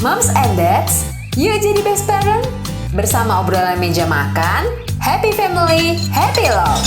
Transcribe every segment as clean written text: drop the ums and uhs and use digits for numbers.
Moms and Dads, yuk jadi best parent. Bersama obrolan meja makan, happy family, happy love.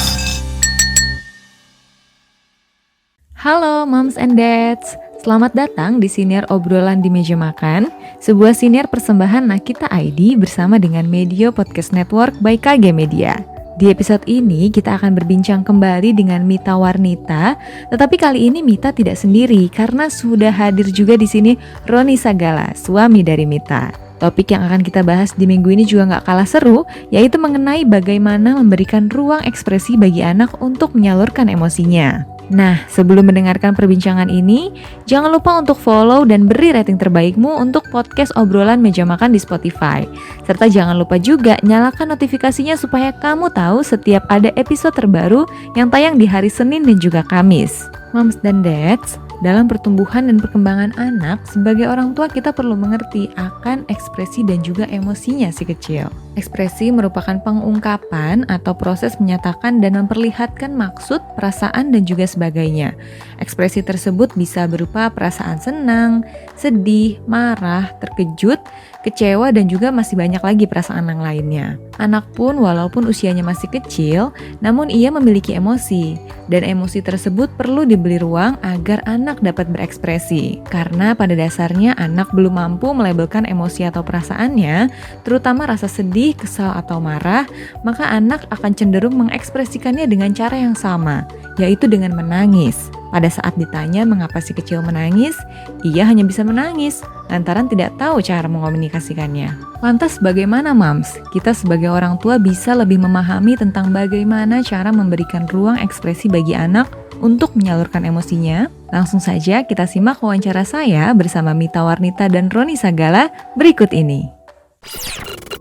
Halo Moms and Dads, selamat datang di Siniar Obrolan di Meja Makan, sebuah siniar persembahan Nakita ID bersama dengan Medio Podcast Network by KG Media. Di episode ini kita akan berbincang kembali dengan Mita Warnita, tetapi kali ini Mita tidak sendiri karena sudah hadir juga di sini Roni Sagala, suami dari Mita. Topik yang akan kita bahas di minggu ini juga gak kalah seru, yaitu mengenai bagaimana memberikan ruang ekspresi bagi anak untuk menyalurkan emosinya. Nah, sebelum mendengarkan perbincangan ini, jangan lupa untuk follow dan beri rating terbaikmu untuk podcast obrolan meja makan di Spotify. Serta jangan lupa juga nyalakan notifikasinya supaya kamu tahu setiap ada episode terbaru yang tayang di hari Senin dan juga Kamis. Moms dan Dads, dalam pertumbuhan dan perkembangan anak, sebagai orang tua kita perlu mengerti akan ekspresi dan juga emosinya si kecil. Ekspresi merupakan pengungkapan atau proses menyatakan dan memperlihatkan maksud, perasaan, dan juga sebagainya. Ekspresi tersebut bisa berupa perasaan senang, sedih, marah, terkejut, kecewa, dan juga masih banyak lagi perasaan yang lainnya. Anak pun walaupun usianya masih kecil, namun ia memiliki emosi, dan emosi tersebut perlu diberi ruang agar anak dapat berekspresi. Karena pada dasarnya anak belum mampu melabelkan emosi atau perasaannya, terutama rasa sedih, kesal, atau marah, maka anak akan cenderung mengekspresikannya dengan cara yang sama, yaitu dengan menangis. Pada saat ditanya mengapa si kecil menangis, ia hanya bisa menangis, lantaran tidak tahu cara mengomunikasikannya. Lantas bagaimana Mams? Kita sebagai orang tua bisa lebih memahami tentang bagaimana cara memberikan ruang ekspresi bagi anak untuk menyalurkan emosinya? Langsung saja kita simak wawancara saya bersama Mita Warnita dan Roni Sagala berikut ini.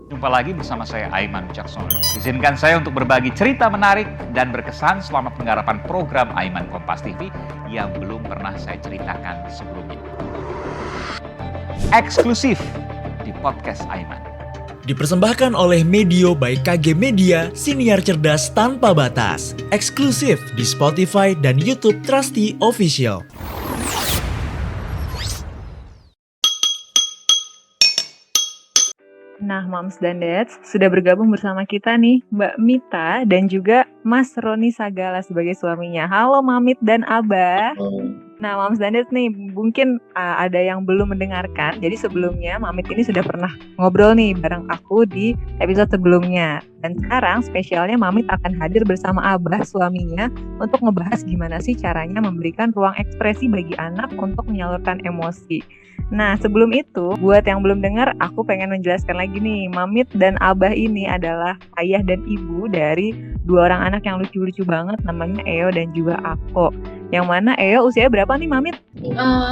Jumpa lagi bersama saya Aiman Wicaksono. Izinkan saya untuk berbagi cerita menarik dan berkesan selama penggarapan program Aiman Kompas TV yang belum pernah saya ceritakan sebelumnya. Eksklusif di podcast Aiman. Dipersembahkan oleh Medio by KG Media, siniar cerdas tanpa batas. Eksklusif di Spotify dan YouTube Trusty Official. Nah, Moms dan Dads, sudah bergabung bersama kita nih Mbak Mita dan juga Mas Roni Sagala sebagai suaminya. Halo Mamit dan Abah. Nah, Moms dan Dads nih, mungkin ada yang belum mendengarkan. Jadi sebelumnya Mamit ini sudah pernah ngobrol nih bareng aku di episode sebelumnya. Dan sekarang spesialnya Mamit akan hadir bersama Abah suaminya untuk ngebahas gimana sih caranya memberikan ruang ekspresi bagi anak untuk menyalurkan emosi. Nah, sebelum itu, buat yang belum dengar, aku pengen menjelaskan lagi nih, Mamit dan Abah ini adalah ayah dan ibu dari dua orang anak yang lucu-lucu banget, namanya Eo dan juga Ako. Yang mana Eo usianya berapa nih, Mamit?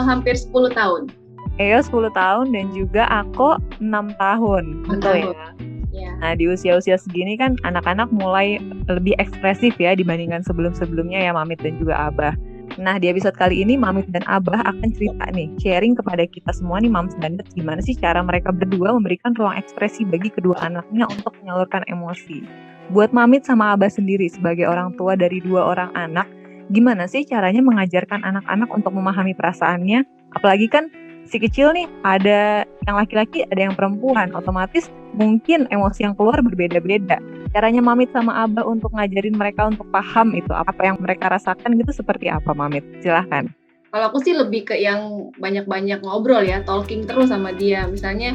Hampir 10 tahun. Eo 10 tahun dan juga Ako 6 tahun. Betul ya? Ya. Nah, di usia-usia segini kan anak-anak mulai lebih ekspresif ya dibandingkan sebelum-sebelumnya ya, Mamit dan juga Abah. Nah, di episode kali ini Mamit dan Abah akan cerita nih, sharing kepada kita semua nih Moms dan Dads, gimana sih cara mereka berdua memberikan ruang ekspresi bagi kedua anaknya untuk menyalurkan emosi. Buat Mamit sama Abah sendiri sebagai orang tua dari dua orang anak, gimana sih caranya mengajarkan anak-anak untuk memahami perasaannya? Apalagi kan si kecil nih, ada yang laki-laki, ada yang perempuan, otomatis mungkin emosi yang keluar berbeda-beda. Caranya Mamit sama Abah untuk ngajarin mereka untuk paham itu, apa yang mereka rasakan gitu seperti apa, Mamit? Silahkan. Kalau aku sih lebih ke yang banyak-banyak ngobrol ya, talking terus sama dia. Misalnya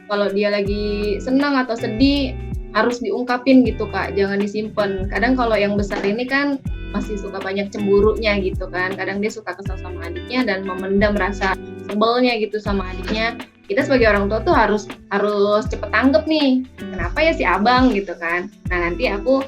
kalau dia lagi senang atau sedih, harus diungkapin gitu Kak, jangan disimpan. Kadang kalau yang besar ini kan masih suka banyak cemburunya gitu kan. Kadang dia suka kesal sama adiknya dan memendam rasa sebelnya gitu sama adiknya. Kita sebagai orang tua tuh harus cepet tanggep nih, kenapa ya si abang gitu kan. Nah nanti aku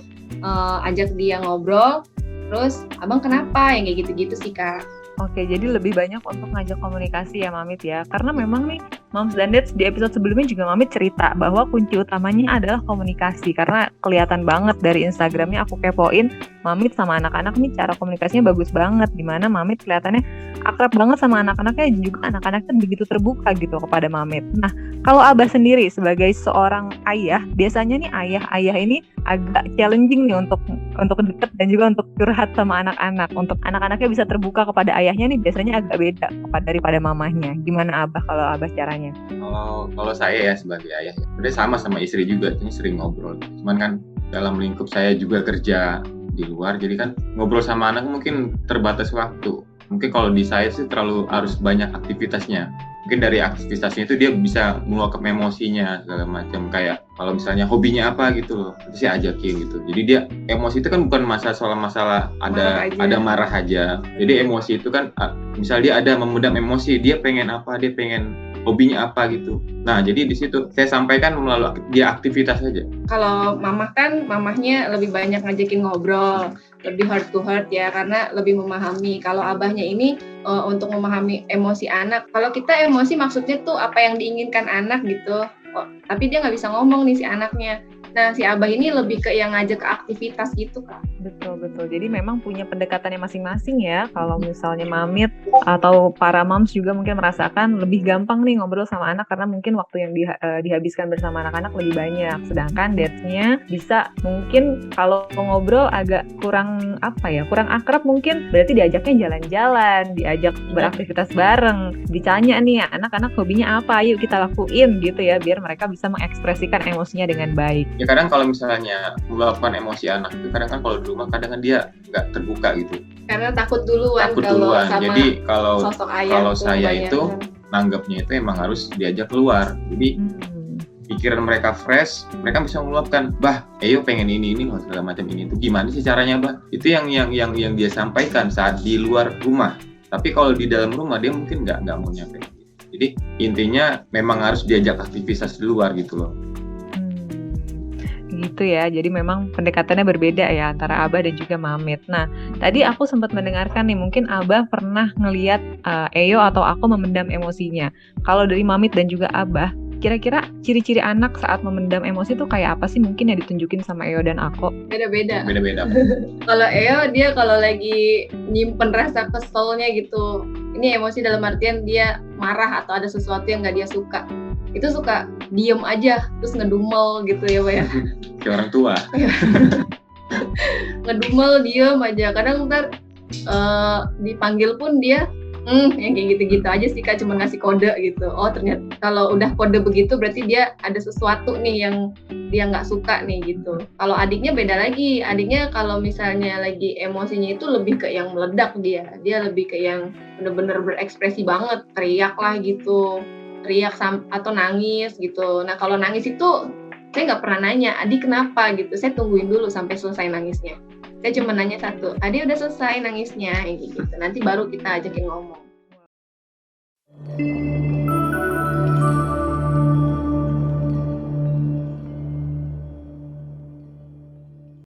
ajak dia ngobrol, terus abang kenapa, yang kayak gitu-gitu sih Kak. Oke, jadi lebih banyak untuk ngajak komunikasi ya Mamit ya. Karena memang nih Moms dan Dads di episode sebelumnya juga Mamit cerita bahwa kunci utamanya adalah komunikasi. Karena kelihatan banget dari Instagramnya aku kepoin, Mamit sama anak-anak nih cara komunikasinya bagus banget. Dimana Mamit kelihatannya akrab banget sama anak-anaknya, juga anak-anaknya begitu terbuka gitu kepada Mamit. Nah, Kalau Abah sendiri sebagai seorang ayah, biasanya nih ayah ini agak challenging nih untuk deket dan juga untuk curhat sama anak-anak. Untuk anak-anaknya bisa terbuka kepada ayahnya nih biasanya agak beda daripada mamahnya. Gimana Abah kalau Abah caranya? Kalau saya ya sebagai ayah, sebenarnya sama istri juga, ini sering ngobrol. Cuman kan dalam lingkup saya juga kerja di luar, jadi kan ngobrol sama anak mungkin terbatas waktu. Mungkin kalau di saya sih terlalu harus banyak aktivitasnya. Mungkin dari aktivitasnya itu dia bisa meluapkan emosinya segala macam, kayak kalau misalnya hobinya apa gitu loh, itu sih ajakin gitu. Jadi dia emosi itu kan bukan masalah ada marah aja. Jadi emosi itu kan misal dia ada memendam emosi, dia pengen apa, dia pengen hobinya apa gitu. Nah, jadi di situ saya sampaikan melalui dia aktivitas saja. Kalau mamahnya lebih banyak ngajakin ngobrol, lebih heart to heart ya, karena lebih memahami. Kalau abahnya ini untuk memahami emosi anak. Kalau kita emosi maksudnya tuh apa yang diinginkan anak gitu. Tapi dia nggak bisa ngomong nih si anaknya. Nah, si abah ini lebih ke yang ngajak ke aktivitas gitu, Kak. Betul. Jadi memang punya pendekatannya masing-masing ya. Kalau misalnya mamit atau para moms juga mungkin merasakan lebih gampang nih ngobrol sama anak karena mungkin waktu yang dihabiskan bersama anak-anak lebih banyak. Sedangkan dads-nya bisa mungkin kalau ngobrol agak kurang akrab mungkin. Berarti diajaknya jalan-jalan, diajak beraktivitas bareng, ditanya nih anak-anak hobinya apa, yuk kita lakuin gitu ya biar mereka bisa mengekspresikan emosinya dengan baik. Ya kadang kalau misalnya meluapkan emosi anak itu kadang kan kalau di rumah kadang kan dia nggak terbuka gitu. Karena takut duluan. Sama jadi kalau sosok ayah kalau saya itu nanggapnya itu emang harus diajak keluar. Jadi pikiran mereka fresh, mereka bisa meluapkan, bah, Eyo pengen ini loh segala macam ini. Itu gimana sih caranya, bah? Itu yang dia sampaikan saat di luar rumah. Tapi kalau di dalam rumah dia mungkin nggak mau nyampe. Jadi intinya memang harus diajak aktivitas di luar gitu loh. Gitu ya, jadi memang pendekatannya berbeda ya antara Abah dan juga Mamit. Nah, tadi aku sempat mendengarkan nih, mungkin Abah pernah ngelihat Eyo atau aku memendam emosinya. Kalau dari Mamit dan juga Abah, kira-kira ciri-ciri anak saat memendam emosi itu kayak apa sih mungkin yang ditunjukin sama Eyo dan aku? Beda-beda. Kalau Eyo, dia kalau lagi nyimpen rasa keselnya gitu, ini emosi dalam artian dia marah atau ada sesuatu yang nggak dia suka, itu suka diem aja terus ngedumel gitu ya Pak ya. Kayak orang tua. Ngedumel diem aja, kadang ntar dipanggil pun dia yang kayak gitu-gitu aja sih Kak, cuma ngasih kode gitu. Oh ternyata kalau udah kode begitu berarti dia ada sesuatu nih yang dia nggak suka nih gitu. Kalau adiknya beda lagi, adiknya kalau misalnya lagi emosinya itu lebih ke yang meledak, dia lebih ke yang bener-bener berekspresi banget, teriak lah gitu, atau nangis gitu. Nah kalau nangis itu saya nggak pernah nanya, adik kenapa gitu, saya tungguin dulu sampai selesai nangisnya. Saya cuma nanya satu, adik udah selesai nangisnya gitu. Nanti baru kita ajakin ngomong.